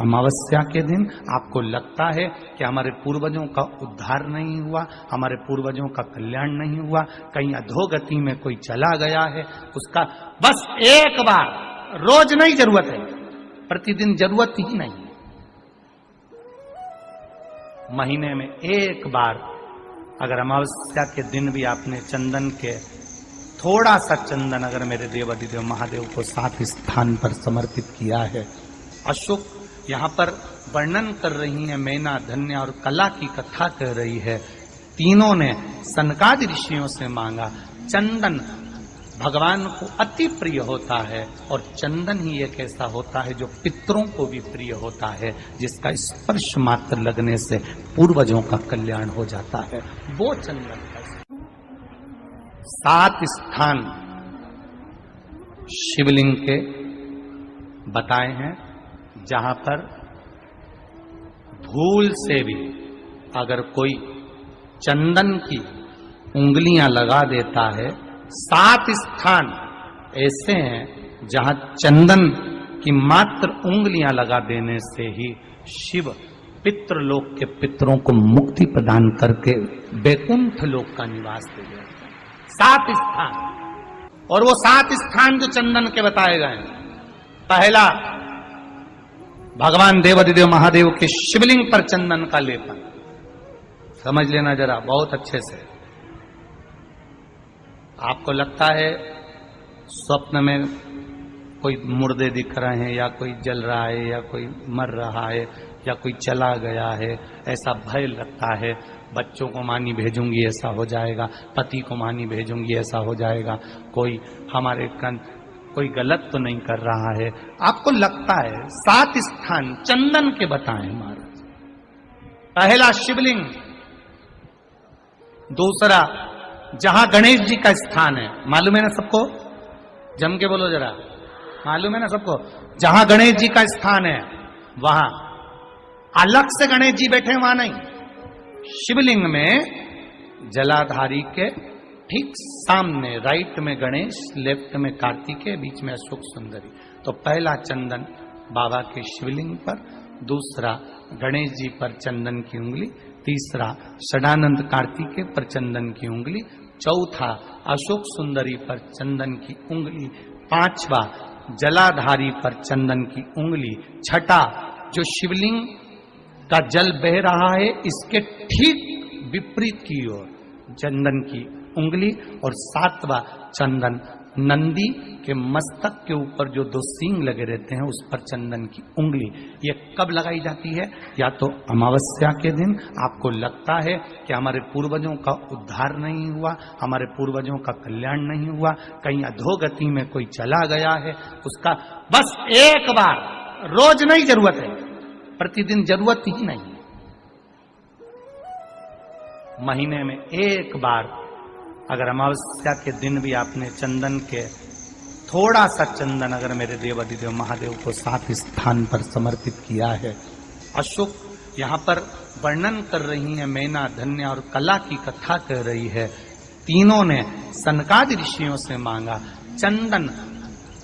अमावस्या के दिन आपको लगता है कि हमारे पूर्वजों का उद्धार नहीं हुआ, हमारे पूर्वजों का कल्याण नहीं हुआ, कहीं अधोगति में कोई चला गया है, उसका बस एक बार, रोज नहीं जरूरत है, प्रतिदिन जरूरत ही नहीं, महीने में एक बार अगर अमावस्या के दिन भी आपने चंदन के थोड़ा सा चंदन अगर मेरे देवाधिदेव महादेव को 7 स्थान पर समर्पित किया है। अशोक यहाँ पर वर्णन कर रही है, मैना, धन्य और कला की कथा कर रही है। तीनों ने सनकादि ऋषियों से मांगा। चंदन भगवान को अति प्रिय होता है और चंदन ही एक ऐसा होता है जो पितरों को भी प्रिय होता है, जिसका स्पर्श मात्र लगने से पूर्वजों का कल्याण हो जाता है। वो चंदन का 7 स्थान शिवलिंग के बताए हैं, जहां पर भूल से भी अगर कोई चंदन की उंगलियां लगा देता है, 7 स्थान ऐसे हैं जहां चंदन की मात्र उंगलियां लगा देने से ही शिव पितृलोक के पितरों को मुक्ति प्रदान करके वैकुंठ लोक का निवास दे देते हैं। 7 स्थान, और वो 7 स्थान जो चंदन के बताए गए हैं। पहला, भगवान देवाधिदेव महादेव के शिवलिंग पर चंदन का लेपन। समझ लेना जरा बहुत अच्छे से। आपको लगता है स्वप्न में कोई मुर्दे दिख रहे हैं, या कोई जल रहा है, या कोई मर रहा है, या कोई चला गया है, ऐसा भय लगता है। बच्चों को मानी भेजूंगी ऐसा हो जाएगा, पति को मानी भेजूंगी ऐसा हो जाएगा, कोई हमारे कोई गलत तो नहीं कर रहा है, आपको लगता है। 7 स्थान चंदन के बताएं महाराज। पहला शिवलिंग, दूसरा जहां गणेश जी का स्थान है, मालूम है ना सबको, जम के बोलो जरा, मालूम है ना सबको, जहां गणेश जी का स्थान है वहां अलग से गणेश जी बैठे, वहां नहीं। शिवलिंग में जलाधारी के ठीक सामने राइट में गणेश, लेफ्ट में कार्तिकेय, बीच में अशोक सुंदरी। तो पहला चंदन बाबा के शिवलिंग पर, दूसरा गणेश जी पर चंदन की उंगली, तीसरा षडानंद कार्तिकेय पर चंदन की उंगली, चौथा अशोक सुंदरी पर चंदन की उंगली, पांचवा जलाधारी पर चंदन की उंगली, छठा जो शिवलिंग का जल बह रहा है इसके ठीक विपरीत की ओर चंदन की उंगली, और 7वां चंदन नंदी के मस्तक के ऊपर जो 2 सींग लगे रहते हैं उस पर चंदन की उंगली। ये कब लगाई जाती है? या तो अमावस्या के दिन आपको लगता है कि हमारे पूर्वजों का उद्धार नहीं हुआ, हमारे पूर्वजों का कल्याण नहीं हुआ, कहीं अधोगति में कोई चला गया है, उसका बस एक बार, रोज नहीं जरूरत है, प्रतिदिन जरूरत ही नहीं, महीने में एक बार अगर अमावस्या के दिन भी आपने चंदन के थोड़ा सा चंदन अगर मेरे देवाधिदेव महादेव को 7 स्थान पर समर्पित किया है। अशोक यहाँ पर वर्णन कर रही है, मैना, धन्य और कला की कथा कर रही है। तीनों ने सनकादि ऋषियों से मांगा। चंदन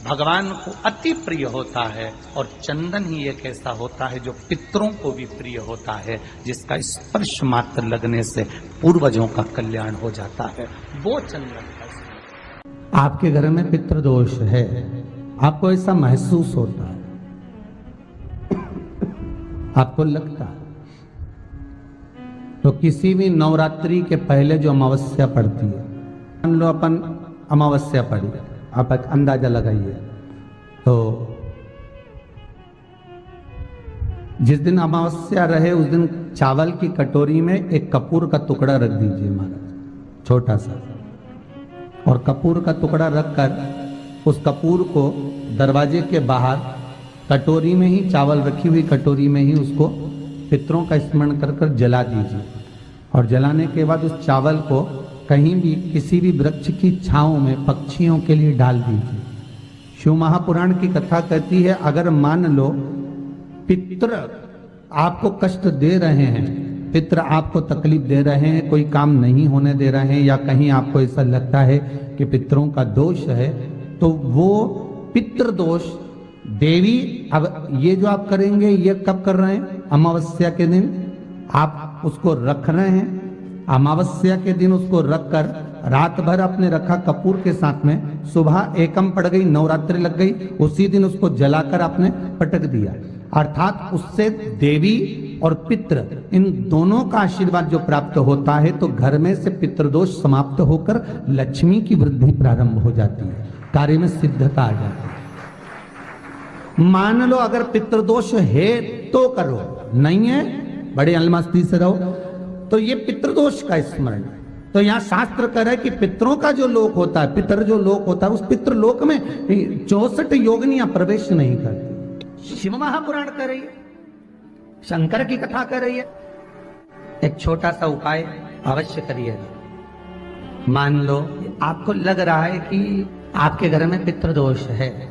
भगवान को अति प्रिय होता है और चंदन ही एक ऐसा होता है जो पितरों को भी प्रिय होता है, जिसका स्पर्श मात्र लगने से पूर्वजों का कल्याण हो जाता है। वो चंदन का। आपके घर में पितृदोष है, आपको ऐसा महसूस होता है, आपको लगता है, तो किसी भी नवरात्रि के पहले जो अमावस्या पड़ती है, मान लो अपन अमावस्या पड़ी, आप एक अंदाजा लगाइए, तो जिस दिन अमावस्या रहे उस दिन चावल की कटोरी में एक कपूर का टुकड़ा रख दीजिए महाराज, छोटा सा, और कपूर का टुकड़ा रखकर उस कपूर को दरवाजे के बाहर कटोरी में ही, चावल रखी हुई कटोरी में ही उसको पितरों का स्मरण कर कर जला दीजिए। और जलाने के बाद उस चावल को कहीं भी किसी भी वृक्ष की छांव में पक्षियों के लिए डाल दीजिए। शिव महापुराण की कथा कहती है, अगर मान लो पितृ आपको कष्ट दे रहे हैं, पितृ आपको तकलीफ दे रहे हैं, कोई काम नहीं होने दे रहे हैं, या कहीं आपको ऐसा लगता है कि पितरों का दोष है, तो वो पितृ दोष देवी अब ये जो आप करेंगे ये कब कर रहे हैं? अमावस्या के दिन आप उसको रख रहे हैं। अमावस्या के दिन उसको रख कर रात भर आपने रखा कपूर के साथ में, सुबह एकम पड़ गई, नवरात्रि लग गई, उसी दिन उसको जलाकर आपने पटक दिया। अर्थात उससे देवी और पितृ इन दोनों का आशीर्वाद जो प्राप्त होता है, तो घर में से पितृदोष समाप्त होकर लक्ष्मी की वृद्धि प्रारंभ हो जाती है, कार्य में सिद्धता आ जाती है। मान लो अगर पितृदोष है तो करो, नहीं है बड़े अलमस्ती से रहो, तो ये पितृदोष का स्मरण। तो यहाँ शास्त्र कह रहा है कि पितरों का जो लोक होता है, पितर जो लोक होता है, उस पितृलोक में 64 योगिनियां प्रवेश नहीं करती। शिव महापुराण कर रही है, शंकर की कथा कर रही है। एक छोटा सा उपाय अवश्य करिएगा। मान लो आपको लग रहा है कि आपके घर में पितृदोष है,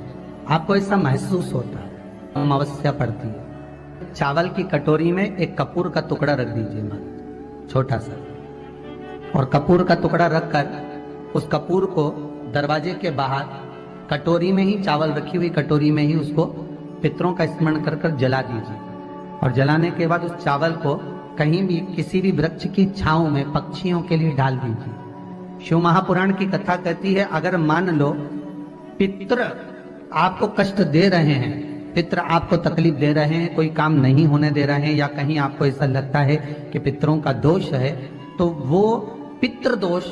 आपको ऐसा महसूस होता है, अमावस्या पड़ती है, चावल की कटोरी में एक कपूर का टुकड़ा रख दीजिए, मान छोटा सा, और कपूर का टुकड़ा रखकर उस कपूर को दरवाजे के बाहर कटोरी में ही, चावल रखी हुई कटोरी में ही उसको पितरों का स्मरण कर कर जला दीजिए। और जलाने के बाद उस चावल को कहीं भी किसी भी वृक्ष की छांव में पक्षियों के लिए डाल दीजिए। शिव महापुराण की कथा कहती है, अगर मान लो पितृ आपको कष्ट दे रहे हैं, पितृ आपको तकलीफ दे रहे हैं, कोई काम नहीं होने दे रहे हैं, या कहीं आपको ऐसा लगता है कि पितरों का दोष है, तो वो पितृदोष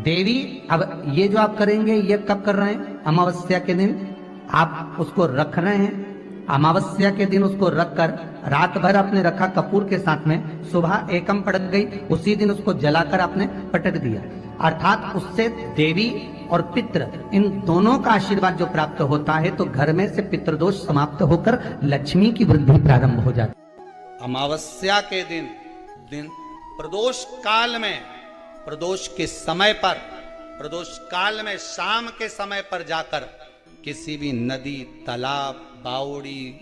देवी, अब ये जो आप करेंगे ये कब कर रहे हैं? अमावस्या के दिन आप उसको रख रहे हैं। अमावस्या के दिन उसको रखकर रात भर आपने रखा कपूर के साथ में, सुबह एकम पड़ गई, उसी दिन उसको जलाकर आपने पटक दिया। अर्थात उससे देवी और पितृ इन दोनों का आशीर्वाद जो प्राप्त होता है, तो घर में से पितृदोष समाप्त होकर लक्ष्मी की वृद्धि प्रारंभ हो जाती है। अमावस्या के दिन प्रदोष काल में, प्रदोष के समय पर, प्रदोष काल में शाम के समय पर जाकर किसी भी नदी, तालाब, बावड़ी,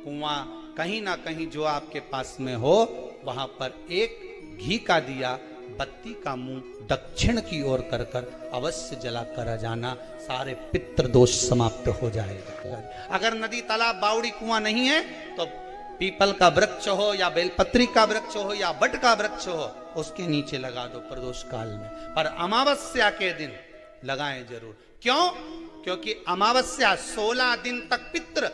कुआं, कहीं ना कहीं जो आपके पास में हो, वहां पर एक घी का दिया, बत्ती का मुंह दक्षिण की ओर कर कर अवश्य जला कर जाना, सारे पितृ दोष समाप्त हो जाएगा। अगर नदी, तालाब, बावड़ी, कुआं नहीं है तो पीपल का वृक्ष हो या बेलपत्री का वृक्ष हो या बट का वृक्ष हो, उसके नीचे लगा दो प्रदोष काल में। पर अमावस्या के दिन लगाएं जरूर। क्यों? क्योंकि अमावस्या 16 दिन तक पितृ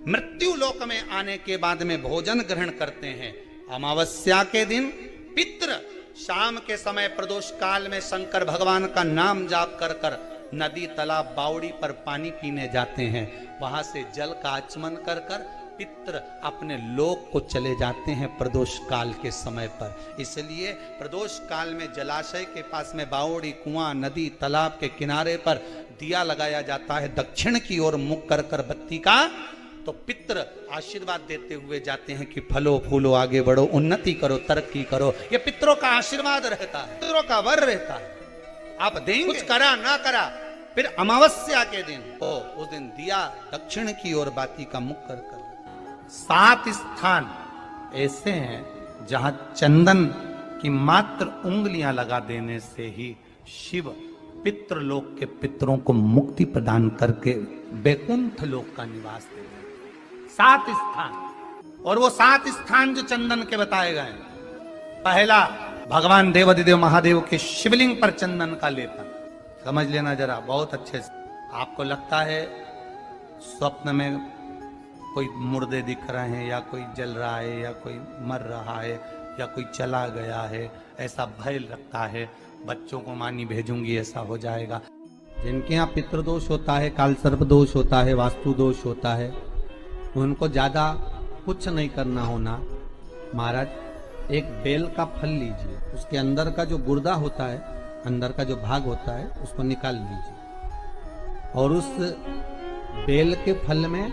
मृत्यु लोक में आने के बाद में भोजन ग्रहण करते हैं। अमावस्या के दिन पितृ शाम के समय प्रदोष काल में शंकर भगवान का नाम जाप कर कर नदी, तालाब, बावड़ी पर पानी पीने जाते हैं। वहां से जल का आचमन कर कर पितृ अपने लोक को चले जाते हैं प्रदोष काल के समय पर। इसलिए प्रदोष काल में जलाशय के पास में बावड़ी, कुआं, नदी, तालाब के किनारे पर दिया लगाया जाता है, दक्षिण की ओर मुख कर कर बत्ती का, तो पितृ आशीर्वाद देते हुए जाते हैं कि फलो फूलो, आगे बढ़ो, उन्नति करो, तरक्की करो। ये पितरों का आशीर्वाद रहता है, पितरों का वर रहता है। आप देंगे, कुछ करा ना करा, फिर अमावस्या के दिन उस दिन दिया दक्षिण की ओर बाती का मुख कर कर। 7 स्थान ऐसे हैं जहां चंदन की मात्र उंगलियां लगा देने से ही शिव पितृलोक के पितरों को मुक्ति प्रदान करके बैकुंठ लोक का निवास दे रहे। 7 स्थान, और वो 7 स्थान जो चंदन के बताए गए, पहला भगवान देवाधिदेव महादेव के शिवलिंग पर चंदन का लेपन। समझ लेना जरा बहुत अच्छे से। आपको लगता है स्वप्न में कोई मुर्दे दिख रहे हैं, या कोई जल रहा है, या कोई मर रहा है, या कोई चला गया है, ऐसा भय लगता है, बच्चों को मानी भेजूंगी ऐसा हो जाएगा। जिनके यहाँ पितृदोष होता है, काल सर्प दोष होता है, वास्तु दोष होता है, उनको ज्यादा कुछ नहीं करना होना। महाराज एक बेल का फल लीजिए, उसके अंदर का जो गुर्दा होता है, अंदर का जो भाग होता है, उसको निकाल लीजिए, और उस बेल के फल में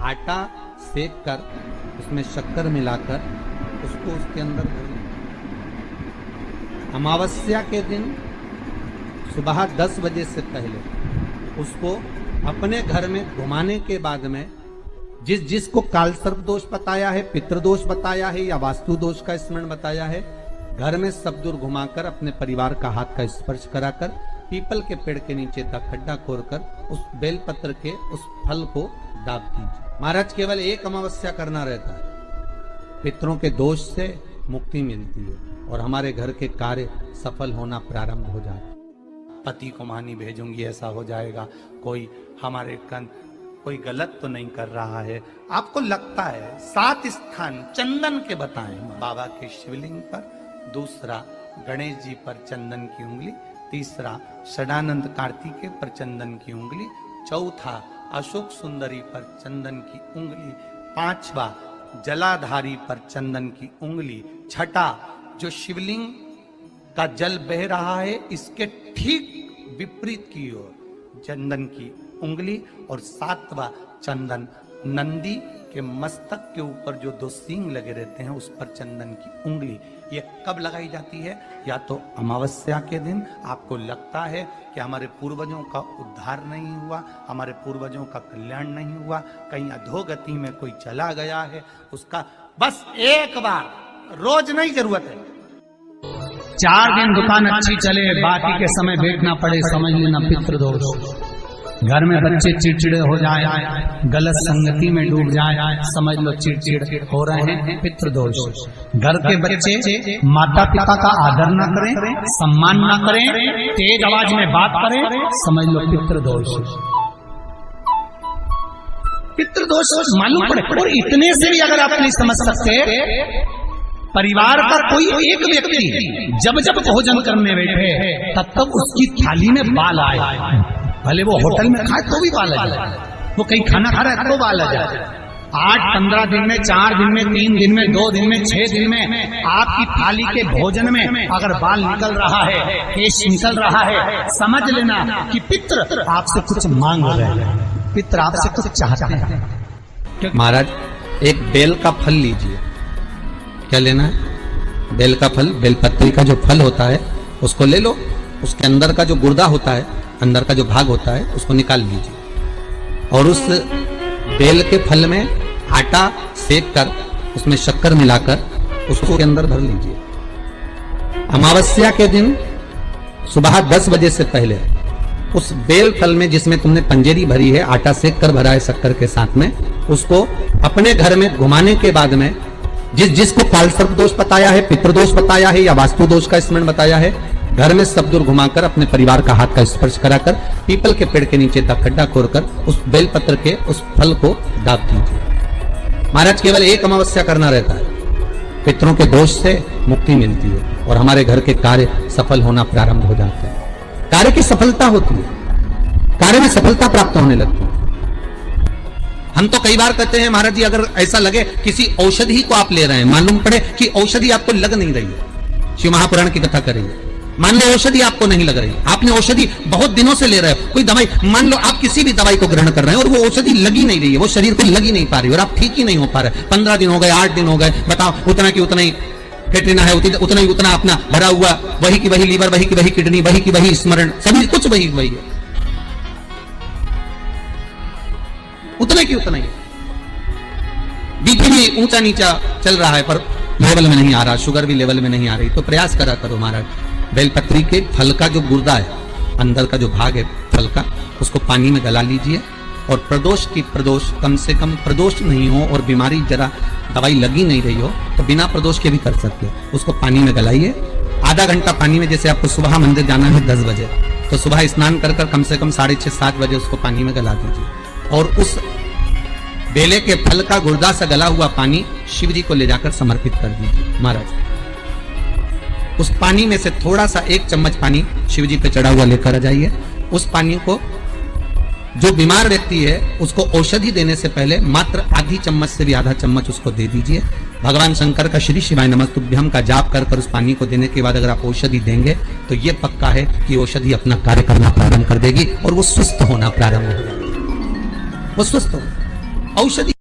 आटा सेक कर उसमें शक्कर मिलाकर उसको उसके अंदर भर लीजिए। अमावस्या के दिन सुबह 10 बजे से पहले उसको अपने घर में घुमाने के बाद में जिसको काल सर्प दोष बताया है, पितृदोष बताया है, या वास्तु दोष का स्मरण बताया है, घर में सब दूर घुमाकर अपने परिवार का हाथ का स्पर्श कराकर पीपल के पेड़ के नीचे का खड्डा खोदकर उस बेलपत्र के उस फल को दाब दीजिए। महाराज केवल एक अमावस्या करना रहता है, पितरों के दोष से मुक्ति मिलती है और हमारे घर के कार्य सफल होना प्रारंभ हो जाता है। पति को मानी भेजूंगी ऐसा हो जाएगा, कोई हमारे कोई गलत तो नहीं कर रहा है, आपको लगता है 7 स्थान चंदन के बताएं, बाबा के शिवलिंग पर, दूसरा गणेश जी पर चंदन की उंगली, तीसरा षडानंद कार्तिकेय पर चंदन की उंगली, चौथा अशोक सुंदरी पर चंदन की उंगली, पांचवा जलाधारी पर चंदन की उंगली, छठा जो शिवलिंग का जल बह रहा है इसके ठीक विपरीत की ओर चंदन की उंगली, और सातवां चंदन नंदी के मस्तक के ऊपर जो 2 सींग लगे रहते हैं उस पर चंदन की उंगली। ये कब लगाई जाती है? या तो अमावस्या के दिन आपको लगता है कि हमारे पूर्वजों का उद्धार नहीं हुआ, हमारे पूर्वजों का कल्याण नहीं हुआ, कहीं अधोगति में कोई चला गया है, उसका बस एक बार, रोज नहीं जरूरत है, 4 दिन दुकान अच्छी चले, बाकी के समय बैठना पड़े, समझ लेना पितृदोष। घर में बच्चे चिड़चिड़े हो जाए, गलत संगति में डूब जाए, समझ लो चिड़चिड़ हो रहे हैं, पितृदोष। घर के बच्चे माता पिता का आदर ना करें, सम्मान ना करें, तेज आवाज में बात करें, समझ लो पितृदोष। पितृदोष मालूम पड़े। और इतने से भी अगर आप नहीं समझ सकते, परिवार का कोई एक व्यक्ति जब जब भोजन करने बैठे तब तब उसकी थाली में बाल आए, भले वो होटल में खाए तो भी बाल आ जाए, वो कहीं खाना खा रहा है तो बाल आ जाए। 8-15 दिन में, 4 दिन में, 3 दिन में, 2 दिन में, 6 दिन में आपकी थाली के भोजन में अगर बाल निकल रहा है, केश निकल रहा है, समझ लेना कि पितृ आपसे कुछ मांग रहे हैं, पितृ आपसे कुछ चाहते हैं। महाराज एक बेल का फल लीजिए। क्या लेना है? बेल का फल, बेलपत्री का जो फल होता है उसको ले लो, उसके अंदर का जो गुर्दा होता है, अंदर का जो भाग होता है उसको निकाल लीजिए, और उस बेल के फल में आटा सेक कर उसमें शक्कर मिलाकर उसको के अंदर भर लीजिए। अमावस्या के दिन सुबह 10 बजे से पहले उस बेल फल में जिसमें तुमने पंजेरी भरी है, आटा सेक कर भरा है शक्कर के साथ में, उसको अपने घर में घुमाने के बाद में जिसको कालसर्प दोष बताया है, पितृदोष बताया है या वास्तु दोष का स्मरण बताया है, घर में सब दूर घुमाकर अपने परिवार का हाथ का स्पर्श कराकर पीपल के पेड़ के नीचे तक खड्डा खोदकर उस बेलपत्र के उस फल को दाब दीजिए। महाराज केवल एक अमावस्या करना रहता है, पितरों के दोष से मुक्ति मिलती है और हमारे घर के कार्य सफल होना प्रारंभ हो जाते हैं। कार्य की सफलता होती है, कार्य में सफलता प्राप्त होने लगती है। हम तो कई बार कहते हैं महाराज जी, अगर ऐसा लगे किसी औषधि को आप ले रहे हैं, मालूम पड़े कि औषधि आपको लग नहीं रही है, शिव महापुराण की कथा करेंगे, मान लो औषधि आपको नहीं लग रही, आपने औषधि बहुत दिनों से ले रहे हो, कोई दवाई, मान लो आप किसी भी दवाई को ग्रहण कर रहे हैं और वो औषधि लगी नहीं रही है, वो शरीर को लगी नहीं पा रही और आप ठीक ही नहीं हो पा रहे, 15 दिन हो गए, 8 दिन हो गए, बताओ, उतना की उतना ही कैटरीना है, उतना ही उतना अपना भरा हुआ, वही की वही लीवर, वही की वही किडनी, वही की वही स्मरण, सभी कुछ वही वही है, उतना की उतना ही। बीपी भी ऊंचा नीचा चल रहा है पर लेवल में नहीं आ रहा, शुगर भी लेवल में नहीं आ रही, तो प्रयास करा करो महाराज, बेलपत्री के फल का जो गुर्दा है, अंदर का जो भाग है फल का, उसको पानी में गला लीजिए और प्रदोष कम से कम प्रदोष नहीं हो और बीमारी जरा दवाई लगी नहीं रही हो तो बिना प्रदोष के भी कर सकते हो, उसको पानी में गलाइए। आधा घंटा पानी में, जैसे आपको सुबह मंदिर जाना है 10 बजे, तो सुबह स्नान कर कम से कम 6:30-7 बजे उसको पानी में गला दीजिए और उस बेले के फल का गुर्दा से गला हुआ पानी शिव जी को ले जाकर समर्पित कर दीजिए। महाराज उस पानी में से थोड़ा सा 1 चम्मच पानी शिव जी पे चढ़ा हुआ लेकर आ जाइए। उस पानी को जो बीमार व्यक्ति है उसको औषधि देने से पहले मात्र आधी चम्मच से भी आधा चम्मच उसको दे दीजिए। भगवान शंकर का श्री शिवाय नमस्तुभ्यम का जाप कर उस पानी को देने के बाद अगर आप औषधि देंगे तो ये पक्का है कि औषधि अपना कार्य करना प्रारंभ कर देगी और वो स्वस्थ होना प्रारंभ हो जाएगी, वो स्वस्थ हो औषधि